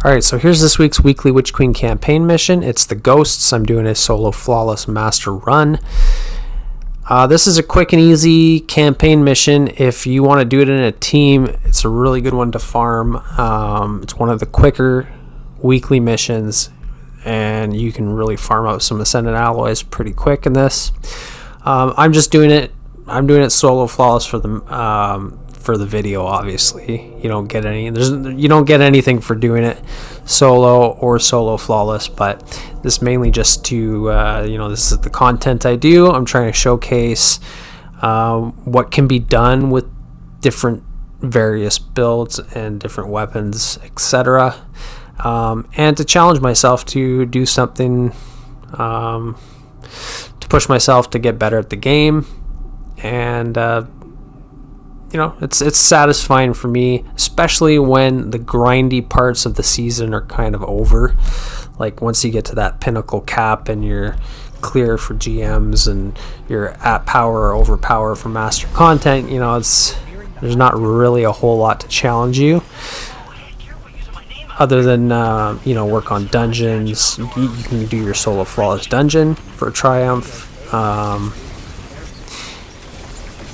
Alright, so here's this week's weekly Witch Queen campaign mission. It's the Ghosts. I'm doing a solo flawless master run. This is a quick and easy campaign mission. If you want to do it in a team, it's a really good one to farm. It's one of the quicker weekly missions, and you can really farm out some Ascendant Alloys pretty quick in this. I'm just doing it. I'm doing it solo flawless for the video. Obviously, you don't get anything for doing it solo or solo flawless, but this mainly just to this is the content I do. I'm trying to showcase what can be done with different various builds and different weapons, etc., and to challenge myself to do something, to push myself to get better at the game. And it's satisfying for me, especially when the grindy parts of the season are kind of over. Like once you get to that pinnacle cap and you're clear for GMs and you're at power or overpower for master content, there's not really a whole lot to challenge you, other than work on dungeons. You can do your solo flawless dungeon for a triumph.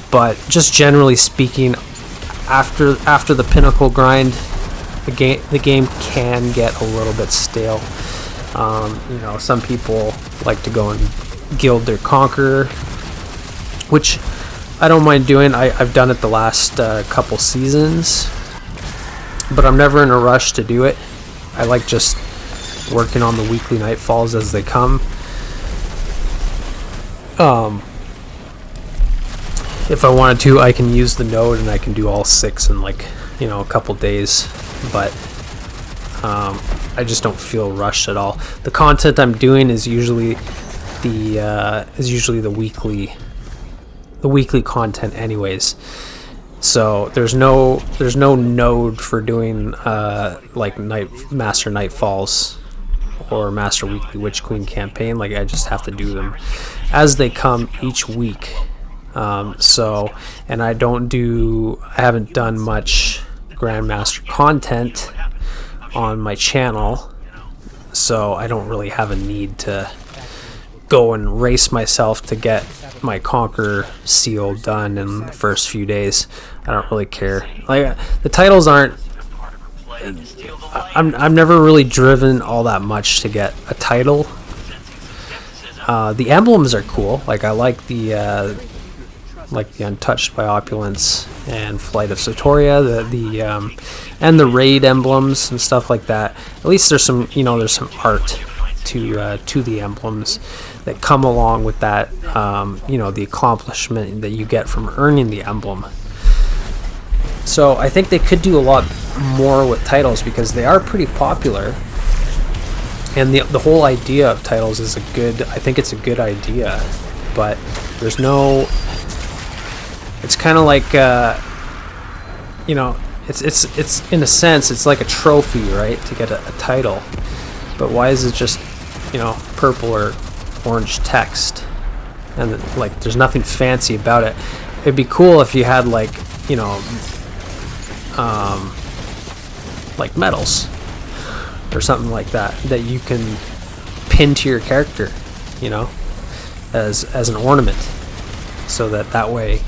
But just generally speaking, after the pinnacle grind, the game can get a little bit stale. Some people like to go and guild their conqueror, which I don't mind doing. I've done it the last couple seasons, but I'm never in a rush to do it. I like just working on the weekly nightfalls as they come. If I wanted to, I can use the node and I can do all 6 in a couple days, but I just don't feel rushed at all. The content I'm doing is usually the weekly content anyways. So there's no node for doing Master Nightfalls or Master Weekly Witch Queen campaign. I just have to do them as they come each week. And I haven't done much Grandmaster content on my channel, so I don't really have a need to go and race myself to get my Conqueror seal done in the first few days. I don't really care. The titles aren't... I'm never really driven all that much to get a title. The emblems are cool. I like the Untouched by Opulence and Flight of Sotoria, and the raid emblems and stuff like that. At least there's some art to the emblems that come along with that. The accomplishment that you get from earning the emblem. So I think they could do a lot more with titles because they are pretty popular. And the whole idea of titles is I think it's a good idea, but there's no... It's kind of like, it's in a sense, it's like a trophy, right, to get a title. But why is it just, purple or orange text? And there's nothing fancy about it. It'd be cool if you had medals or something like that you can pin to your character, as an ornament, so that way,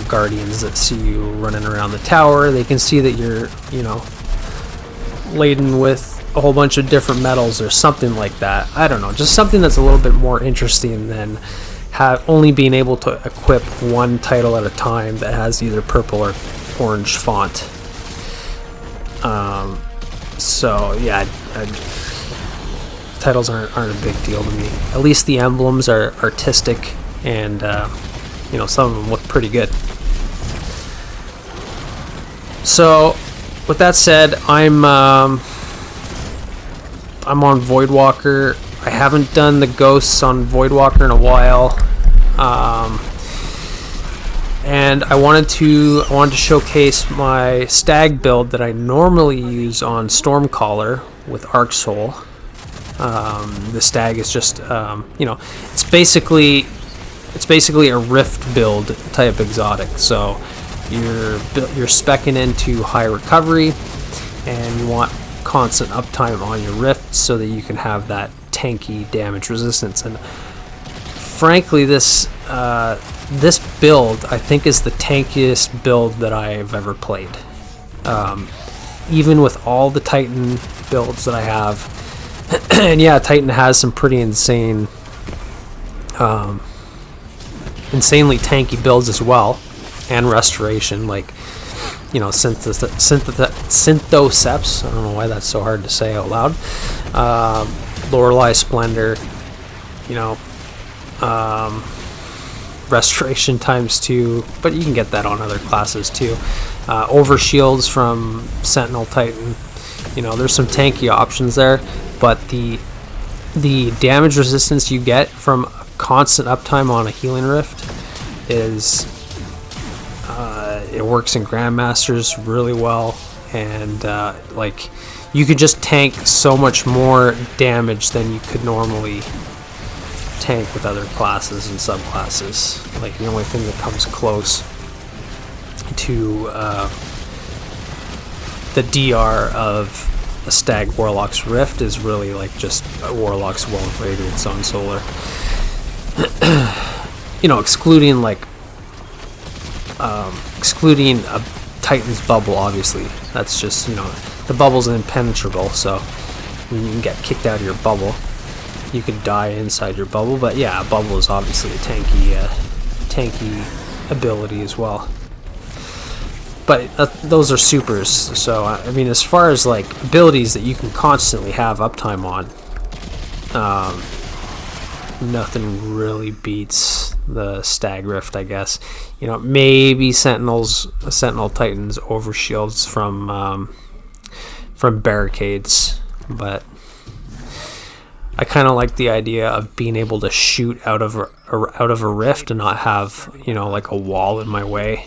guardians that see you running around the tower, they can see that you're, laden with a whole bunch of different metals or something like that. I don't know, just something that's a little bit more interesting than only being able to equip one title at a time that has either purple or orange font. So yeah, titles aren't a big deal to me. At least the emblems are artistic, and some of them look pretty good. So with that said, I'm on Voidwalker. I haven't done the Ghosts on Voidwalker in a while, and I wanted to showcase my Stag build that I normally use on Stormcaller with Arc Soul. The Stag is just it's basically a Rift build type exotic. So you're speccing into high recovery, and you want constant uptime on your rift so that you can have that tanky damage resistance. And frankly, this build I think is the tankiest build that I've ever played. Even with all the Titan builds that I have, and yeah, Titan has some pretty insane, insanely tanky builds as well, and restoration, like, you know, Synthoceps. I don't know why that's so hard to say out loud. Lorelei Splendor, you know, restoration ×2, but you can get that on other classes too. Overshields from Sentinel Titan. You know, there's some tanky options there, but the damage resistance you get from constant uptime on a healing rift is it works in Grandmasters really well, and like, you could just tank so much more damage than you could normally tank with other classes and subclasses. Like, the only thing that comes close to the DR of a Stag Warlock's Rift is really like just a Warlock's Well of Radiance on Solar. You know, excluding a Titan's bubble, obviously. That's just, you know, the bubble's impenetrable, so when you can get kicked out of your bubble, you could die inside your bubble. But yeah, a bubble is obviously a tanky ability as well. But those are supers, so I mean, as far as like abilities that you can constantly have uptime on, nothing really beats the Stag Rift, I guess. You know, maybe Sentinel Titans overshields from barricades, but I kind of like the idea of being able to shoot out of a rift and not have, you know, like a wall in my way.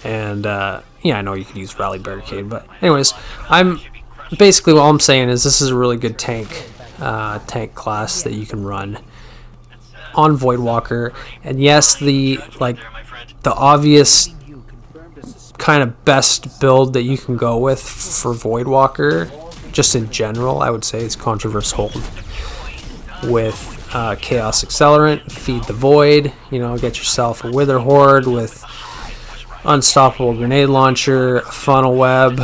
And yeah, I know you could use Rally Barricade, but anyways, basically all I'm saying is this is a really good tank class that you can run on Voidwalker. And yes, the obvious kind of best build that you can go with for Voidwalker, just in general, I would say, is Controverse Hold with Chaos Accelerant, Feed the Void, you know, get yourself a Wither Horde with Unstoppable Grenade Launcher, a Funnel Web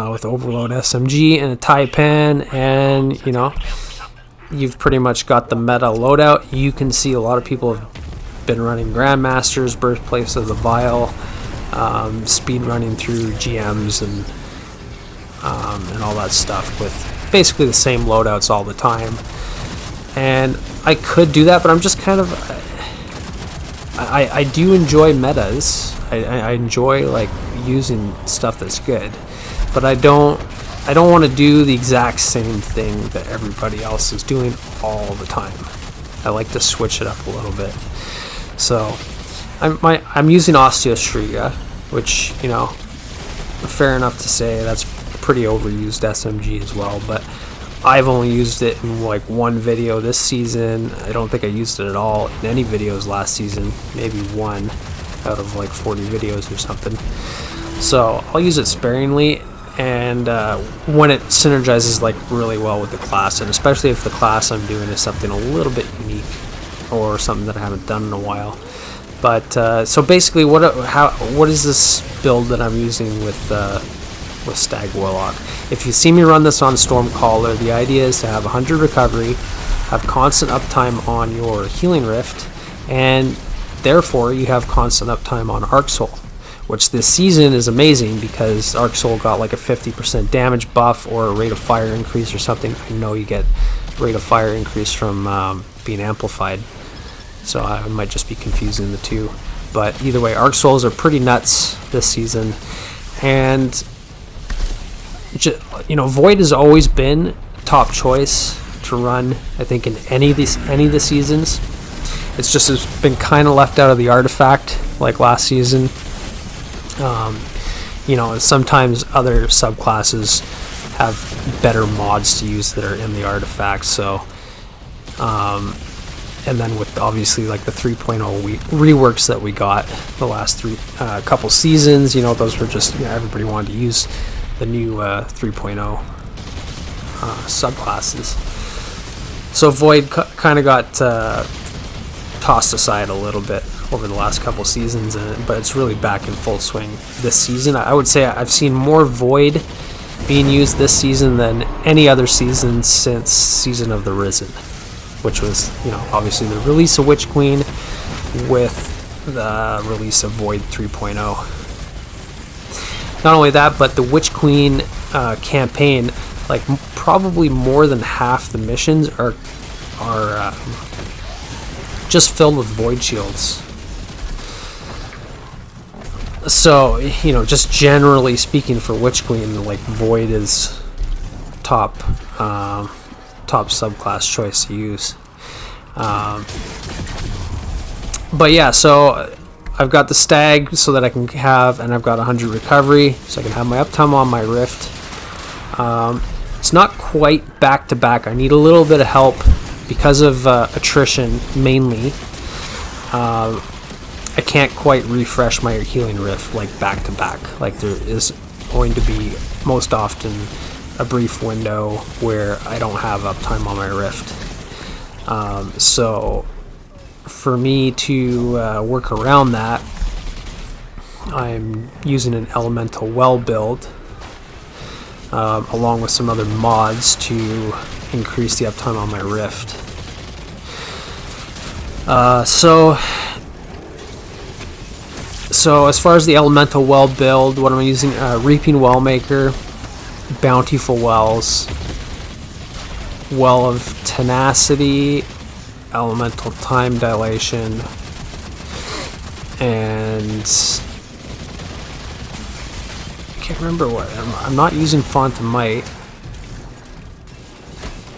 with Overload SMG and a Taipan, and you know, you've pretty much got the meta loadout. You can see a lot of people have been running Grandmasters, Birthplace of the Vile, speed running through GMs and all that stuff with basically the same loadouts all the time. And I could do that, but I'm just kind of, I do enjoy metas. I enjoy like using stuff that's good, but I don't want to do the exact same thing that everybody else is doing all the time. I like to switch it up a little bit. So I'm using Osteostriga, which, you know, fair enough to say that's pretty overused SMG as well, but I've only used it in like one video this season. I don't think I used it at all in any videos last season, maybe one out of like 40 videos or something. So I'll use it sparingly, and when it synergizes like really well with the class, and especially if the class I'm doing is something a little bit unique or something that I haven't done in a while. But so basically, what is this build that I'm using with Stag Warlock? If you see me run this on Stormcaller, the idea is to have 100 recovery, have constant uptime on your healing rift, and therefore you have constant uptime on Arc Soul, which this season is amazing because Arc Soul got like a 50% damage buff or a rate of fire increase or something. I know you get rate of fire increase from being amplified, so I might just be confusing the two. But either way, Arc Souls are pretty nuts this season, and you know, Void has always been top choice to run, I think, in any of the seasons. It's just been kind of left out of the artifact like last season. You know, sometimes other subclasses have better mods to use that are in the artifact. So and then with obviously like the 3.0 reworks that we got the last couple seasons, you know, those were just, you know, everybody wanted to use the new 3.0 subclasses. So Void kind of got tossed aside a little bit over the last couple seasons, but it's really back in full swing this season. I would say I've seen more Void being used this season than any other season since Season of the Risen, which was, you know, obviously the release of Witch Queen with the release of Void 3.0. Not only that, but the Witch Queen campaign, like probably more than half the missions are just filled with Void shields. So, you know, just generally speaking for Witch Queen, like Void is top subclass choice to use. But yeah, so I've got the Stag so that I can have, and I've got 100 recovery, so I can have my uptime on my Rift. It's not quite back to back. I need a little bit of help because of attrition mainly. I can't quite refresh my healing Rift like back to back. Like there is going to be most often a brief window where I don't have uptime on my Rift. So for me to work around that, I'm using an elemental well build along with some other mods to increase the uptime on my Rift. So as far as the elemental well build, what am I using? Reaping Wellmaker, Bountiful Wells, Well of Tenacity, Elemental Time Dilation, and I can't remember what. I'm not using Font of Might,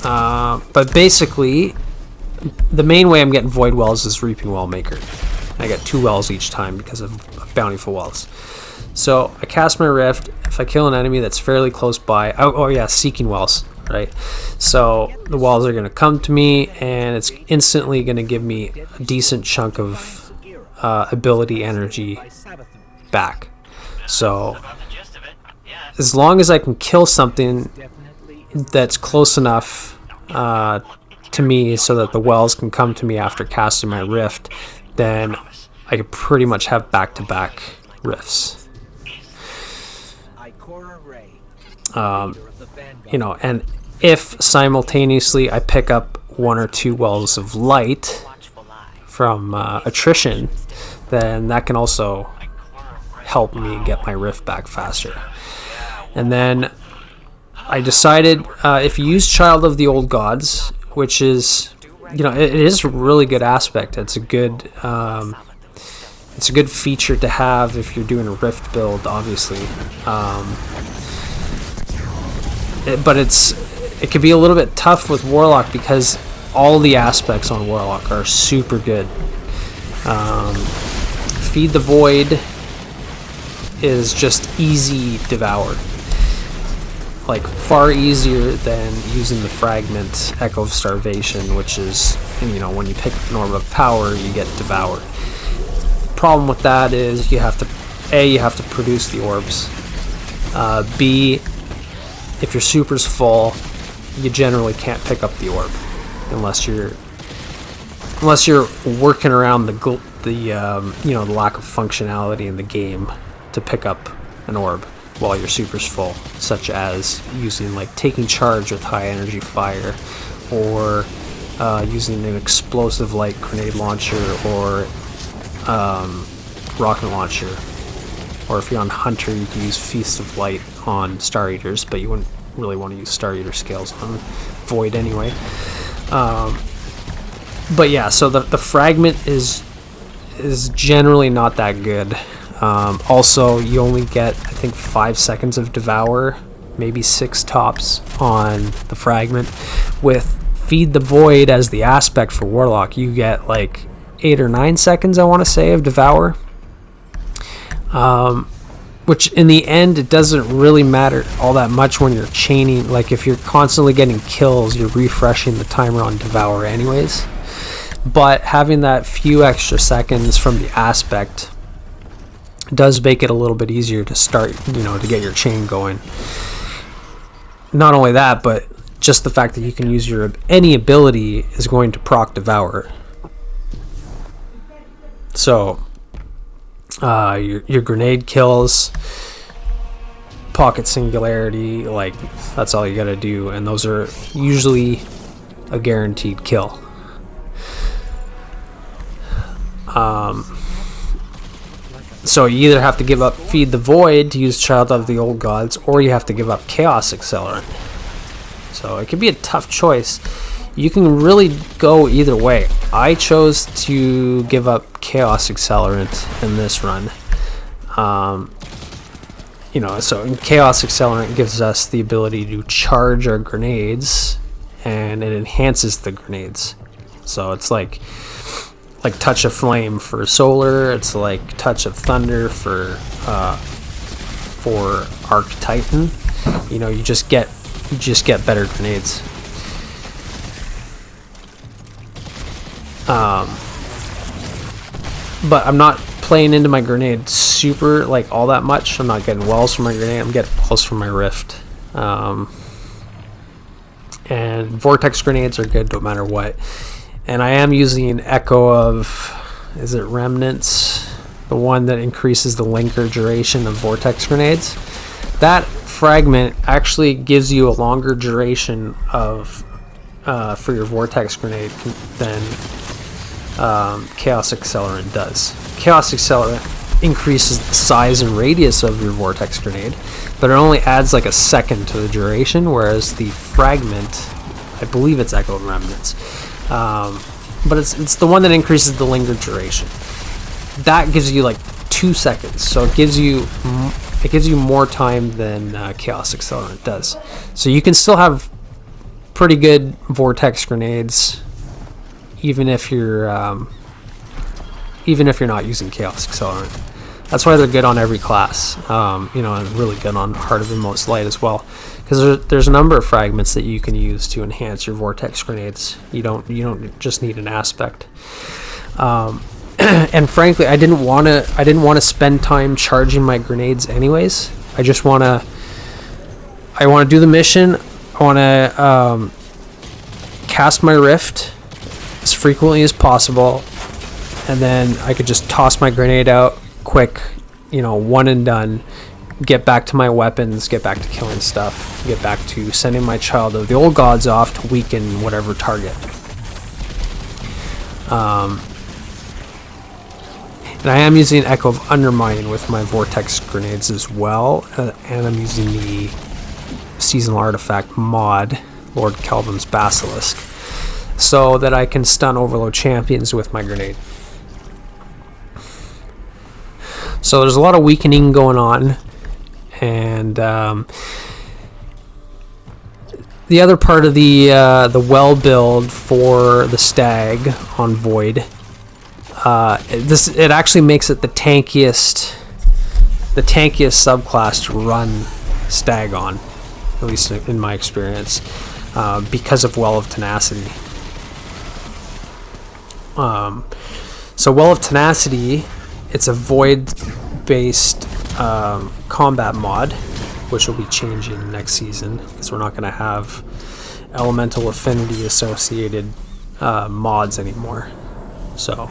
but basically the main way I'm getting Void Wells is Reaping Wellmaker. I get 2 wells each time because of Bountiful Wells. So I cast my Rift. If I kill an enemy that's fairly close by, oh yeah, Seeking Wells, right? So the wells are going to come to me, and it's instantly going to give me a decent chunk of ability energy back. So as long as I can kill something that's close enough to me so that the wells can come to me after casting my Rift, then I could pretty much have back-to-back rifts. You know, and if simultaneously I pick up 1 or 2 wells of light from attrition, then that can also help me get my rift back faster. And then I decided if you use Child of the Old Gods, which is, you know, it is a really good aspect. It's a good feature to have if you're doing a rift build, obviously. But it can be a little bit tough with Warlock because all the aspects on Warlock are super good. Feed the Void is just easy devour. Like far easier than using the fragment Echo of Starvation, which is, you know, when you pick an orb of power, you get devoured. The problem with that is you have to produce the orbs. B, if your super's full, you generally can't pick up the orb unless you're working around the lack of functionality in the game to pick up an orb while your super's full, such as using like taking charge with high energy fire, or using an explosive like grenade launcher or rocket launcher. Or if you're on Hunter, you can use Feast of Light on Star Eaters, but you wouldn't really want to use Star Eater scales on Void anyway. But yeah, so the fragment is generally not that good. Also, you only get, I think, 5 seconds of Devour, maybe 6 tops on the fragment. With Feed the Void as the aspect for Warlock, you get like 8 or 9 seconds, I want to say, of Devour. Which in the end, it doesn't really matter all that much when you're chaining. Like if you're constantly getting kills, you're refreshing the timer on Devour anyways. But having that few extra seconds from the aspect It does make it a little bit easier to start, to get your chain going. Not only that, but just the fact that you can use any ability is going to proc devour. So your grenade kills, pocket singularity, like that's all you gotta do, and those are usually a guaranteed kill. So you either have to give up Feed the Void to use Child of the Old Gods, or you have to give up Chaos Accelerant. So it could be a tough choice. You can really go either way. I chose to give up Chaos Accelerant in this run. So Chaos Accelerant gives us the ability to charge our grenades, and it enhances the grenades. So it's like Touch of Flame for Solar. It's like Touch of Thunder for Arc Titan. You just get better grenades. But I'm not playing into my grenade super all that much. I'm not getting wells from my grenade. I'm getting wells from my rift. And vortex grenades are good no matter what. And I am using Echo of, is it Remnants? The one that increases the linker duration of vortex grenades. That fragment actually gives you a longer duration of for your vortex grenade than Chaos Accelerant does. Chaos Accelerant increases the size and radius of your vortex grenade, but it only adds a second to the duration, whereas the fragment, I believe it's Echo of Remnants, but it's the one that increases the linger duration. That gives you 2 seconds, so it gives you more time than Chaos Accelerant does. So you can still have pretty good vortex grenades, even if you're not using Chaos Accelerant. That's why they're good on every class, and really good on Heart of Inmost Light as well, because there's a number of fragments that you can use to enhance your vortex grenades. You don't just need an aspect. And frankly, I didn't want to spend time charging my grenades anyways. I want to do the mission. I want to cast my rift as frequently as possible, and then I could just toss my grenade out quick, one and done, get back to my weapons, get back to killing stuff, get back to sending my Child of the Old Gods off to weaken whatever target. And I am using Echo of Undermining with my vortex grenades as well, and I'm using the seasonal artifact mod, Lord Kelvin's Basilisk, so that I can stun Overload champions with my grenade. So there's a lot of weakening going on, and the other part of the well build for the Stag on Void, it actually makes it the tankiest subclass to run Stag on, at least in my experience, because of Well of Tenacity. So Well of Tenacity, it's a void-based combat mod, which will be changing next season, because we're not going to have elemental affinity associated mods anymore. So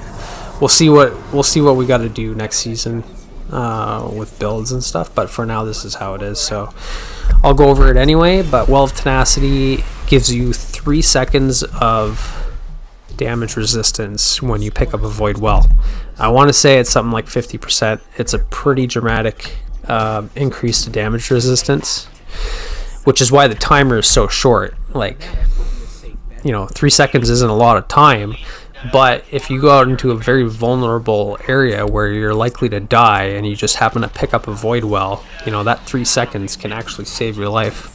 we'll see what we got to do next season with builds and stuff. But for now, this is how it is. So I'll go over it anyway. But Well of Tenacity gives you 3 seconds of damage resistance when you pick up a Void Well. I want to say it's something like 50%. It's a pretty dramatic increase to damage resistance, which is why the timer is so short. 3 seconds isn't a lot of time, but if you go out into a very vulnerable area where you're likely to die and you just happen to pick up a Void Well, that 3 seconds can actually save your life.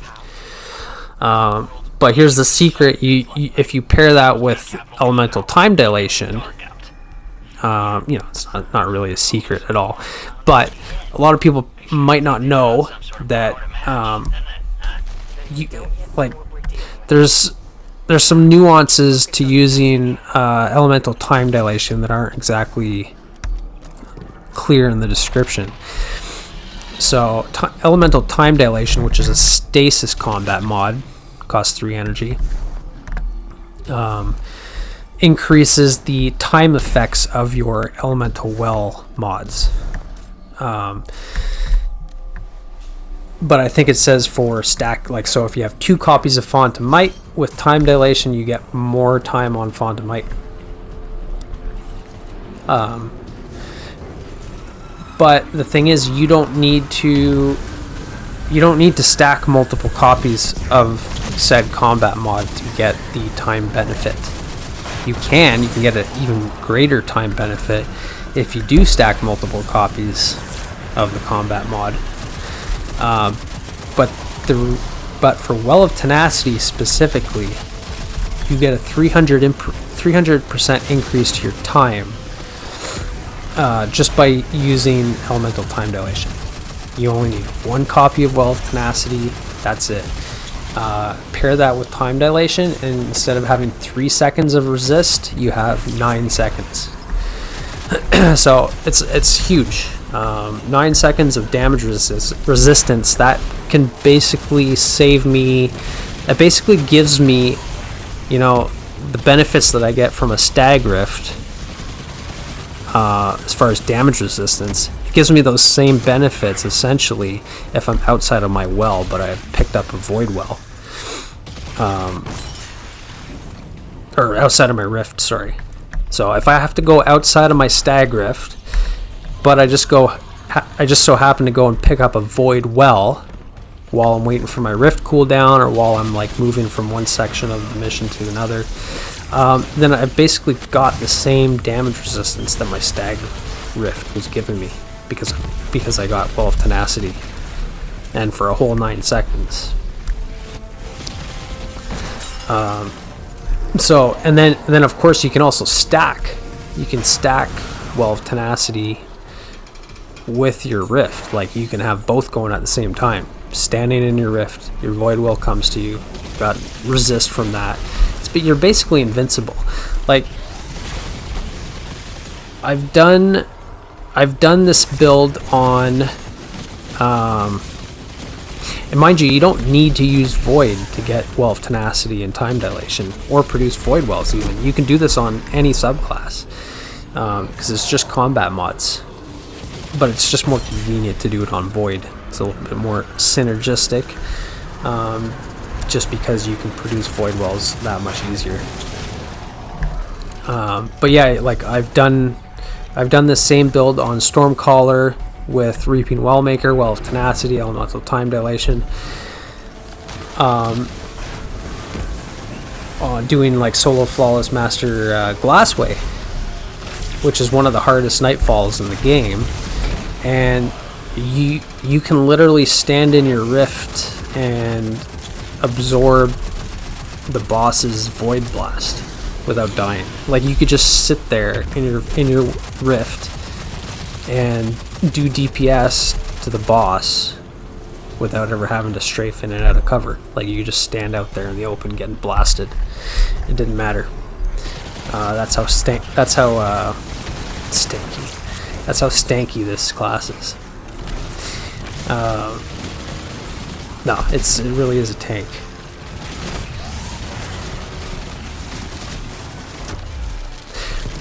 But here's the secret: if you pair that with elemental time dilation, it's not really a secret at all. But a lot of people might not know that there's some nuances to using elemental time dilation that aren't exactly clear in the description. So elemental time dilation, which is a stasis combat mod, costs 3 energy, increases the time effects of your elemental well mods. But I think it says for stack, like, so if you have 2 copies of Font of Might with time dilation, you get more time on Font of Might. But the thing is, you don't need to stack multiple copies of said combat mod to get the time benefit. You can get an even greater time benefit if you do stack multiple copies of the combat mod. But for Well of Tenacity specifically, you get a 300% increase to your time just by using elemental time dilation. You only need 1 copy of Well of Tenacity. That's it. Pair that with time dilation, and instead of having 3 seconds of resist, you have 9 seconds. So it's huge. 9 seconds of damage resistance, that can basically save me. That basically gives me, the benefits that I get from a Stag Rift as far as damage resistance. It gives me those same benefits essentially if I'm outside of my well, but I've picked up a Void Well, or outside of my Rift, sorry. So if I have to go outside of my Stag Rift, but I just so happen to go and pick up a Void Well while I'm waiting for my Rift cooldown, or while I'm like moving from one section of the mission to another, then I've basically got the same damage resistance that my Stag Rift was giving me, because I got Well of Tenacity, and for a whole 9 seconds. So, and then of course you can also stack. You can stack Well of Tenacity with your Rift. Like, you can have both going at the same time. Standing in your Rift, your Void Well comes to you. You've got resist from that. You're basically invincible. Like, I've done this build on, and mind you don't need to use Void to get Well of Tenacity and time dilation, or produce Void Wells even. You can do this on any subclass, because it's just combat mods. But it's just more convenient to do it on Void. It's a little bit more synergistic, just because you can produce Void Wells that much easier. But yeah, like I've done this same build on Stormcaller with Reaping Wellmaker, Well of Tenacity, Elemental Time Dilation. Doing like Solo Flawless Master Glassway, which is one of the hardest nightfalls in the game. And you can literally stand in your Rift and absorb the boss's Void Blast without dying. Like, you could just sit there in your Rift and do DPS to the boss without ever having to strafe in and out of cover. Like, you just stand out there in the open getting blasted. It didn't matter. That's how stanky this class is. No, it really is a tank.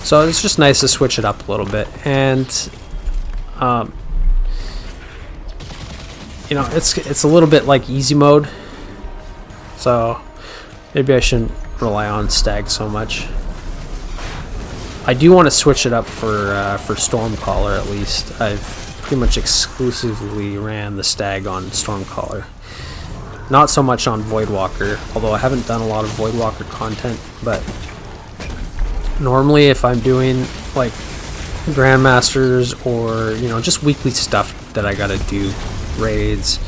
So it's just nice to switch it up a little bit, and it's a little bit like easy mode. So maybe I shouldn't rely on Stag so much. I do want to switch it up for Stormcaller at least. I've pretty much exclusively ran the Stag on Stormcaller. Not so much on Voidwalker, although I haven't done a lot of Voidwalker content, but normally if I'm doing like Grandmasters or, just weekly stuff that I gotta do, raids,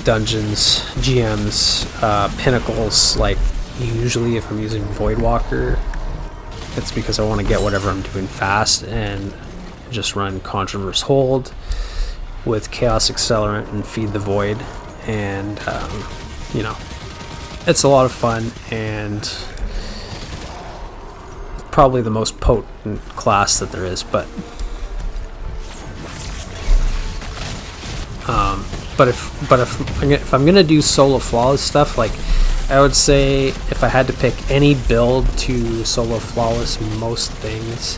dungeons, GMs, pinnacles, like usually if I'm using Voidwalker, it's because I want to get whatever I'm doing fast and just run Controverse Hold with Chaos Accelerant and Feed the Void, and it's a lot of fun, and probably the most potent class that there is. But But if I'm gonna do solo flawless stuff, like I would say if I had to pick any build to solo flawless most things,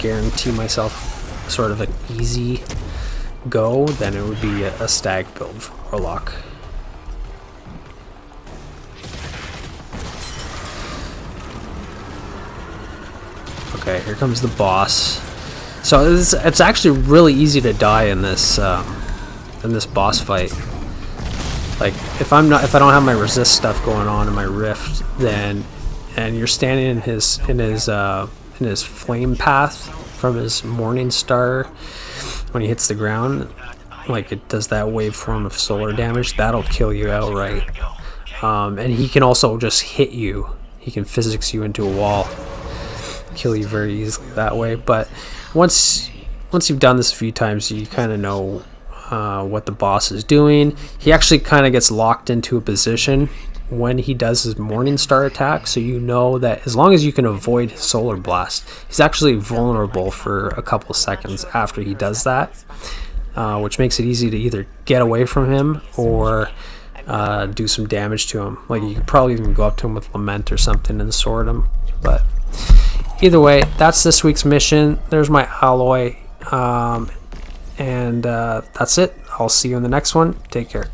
guarantee myself sort of an easy go, then it would be a stag build for Warlock. Okay, here comes the boss. So it's actually really easy to die in this boss fight. Like if I don't have my resist stuff going on in my rift, then and you're standing in his flame path from his morning star when he hits the ground, like it does that waveform of solar damage, that'll kill you outright. And he can also just hit you. He can physics you into a wall, kill you very easily that way. But once you've done this a few times, you kind of know what the boss is doing. He actually kind of gets locked into a position when he does his morning star attack, so you know that as long as you can avoid his solar blast, he's actually vulnerable for a couple seconds after he does that, which makes it easy to either get away from him or do some damage to him. Like you could probably even go up to him with lament or something and sword him. But either way, that's this week's mission. There's my alloy, and that's it. I'll see you in the next one. Take care.